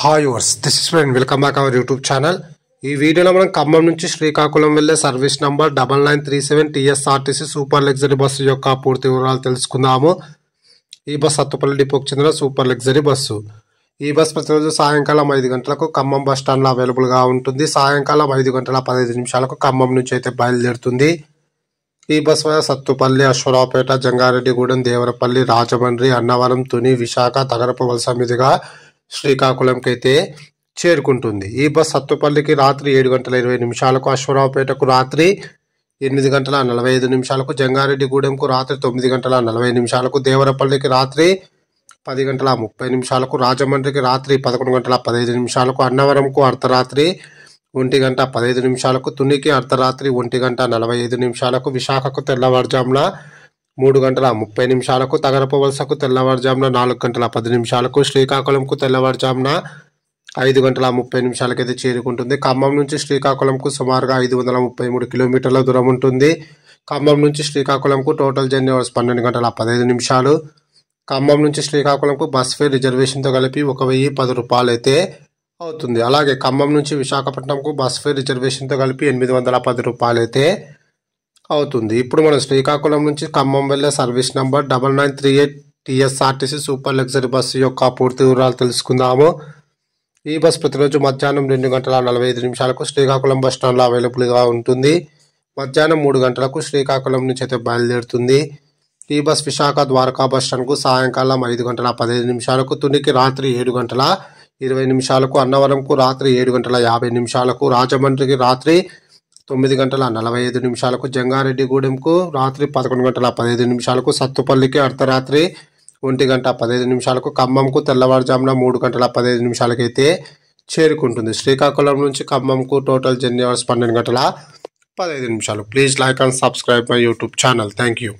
Hi yours, this is friend. Welcome back our YouTube channel. ఈ వీడియోలో మనం ఖమ్మం నుంచి శ్రీకాకుళం వెళ్లే service number 9937 TSRTC super luxury bus యొక్క పూర్తి వివరాలు తెలుసుకుందాము. ఈ బస్సు సత్తుపల్లి డిపోకి చెందిన సూపర్ లగ్జరీ బస్సు. ఈ బస్సు ప్రతిరోజు సాయంకాలం 5 గంటలకు ఖమ్మం బస్ స్టాండ్లో అవైలబుల్గా ఉంటుంది. సాయంకాలం 5:15 ఖమ్మం నుంచి అయితే బయలుదేరుతుంది. ఈ బస్ వల్ల సత్తుపల్లి, అశ్వరావుపేట, జంగారెడ్డిగూడెం, దేవరపల్లి, రాజమండ్రి, అన్నవరం, తుని, విశాఖ, తగరపు వలస మీదుగా శ్రీకాకుళంకి అయితే చేరుకుంటుంది. ఈ బస్ సత్తుపల్లికి రాత్రి 7:20, అశ్వరావుపేటకు రాత్రి 8:45, జంగారెడ్డిగూడెంకు రాత్రి 9:40, దేవరపల్లికి రాత్రి 10:30, రాజమండ్రికి రాత్రి 11:15, అన్నవరంకు అర్ధరాత్రి 1:15, తునికి అర్ధరాత్రి 1:45, విశాఖకు తెల్లవారుజామున 3:30, తగరపు వలసకు తెల్లవారుజామున 4:10, శ్రీకాకుళంకు తెల్లవారుజామున 5:30 అయితే చేరుకుంటుంది. ఖమ్మం నుంచి శ్రీకాకుళంకు సుమారుగా 533 కిలోమీటర్ల దూరం ఉంటుంది. ఖమ్మం నుంచి శ్రీకాకుళంకు టోటల్ జర్నీ అవర్స్ 12:15. ఖమ్మం నుంచి శ్రీకాకుళంకు బస్ ఫేర్ రిజర్వేషన్తో కలిపి 1,010 రూపాయలు అయితే అవుతుంది. అలాగే ఖమ్మం నుంచి విశాఖపట్నంకు బస్ ఫేర్ రిజర్వేషన్తో కలిపి 810 రూపాయలు అయితే అవుతుంది. ఇప్పుడు మనం శ్రీకాకుళం నుంచి ఖమ్మం వెళ్ళే service number 9938 TSRTC super luxury bus యొక్క పూర్తి వివరాలు తెలుసుకుందాము. ఈ బస్ ప్రతిరోజు మధ్యాహ్నం 2:45 శ్రీకాకుళం బస్ స్టాండ్లో అవైలబుల్గా ఉంటుంది. మధ్యాహ్నం 3 గంటలకు శ్రీకాకుళం నుంచి అయితే బయలుదేరుతుంది. ఈ బస్ విశాఖ ద్వారకా బస్ స్టాండ్కు సాయంకాలం 5:15, తునికి రాత్రి 7:20, అన్నవరంకు రాత్రి 7:50, రాజమండ్రికి రాత్రి 9:45, జంగారెడ్డిగూడెంకు రాత్రి 11:15, సత్తుపల్లికి అర్ధరాత్రి 1:15, ఖమ్మంకు తెల్లవారుజామున 3:15 అయితే చేరుకుంటుంది. శ్రీకాకుళం నుంచి ఖమ్మంకు total journey hours 12:15. Please like and subscribe my YouTube channel. Thank you.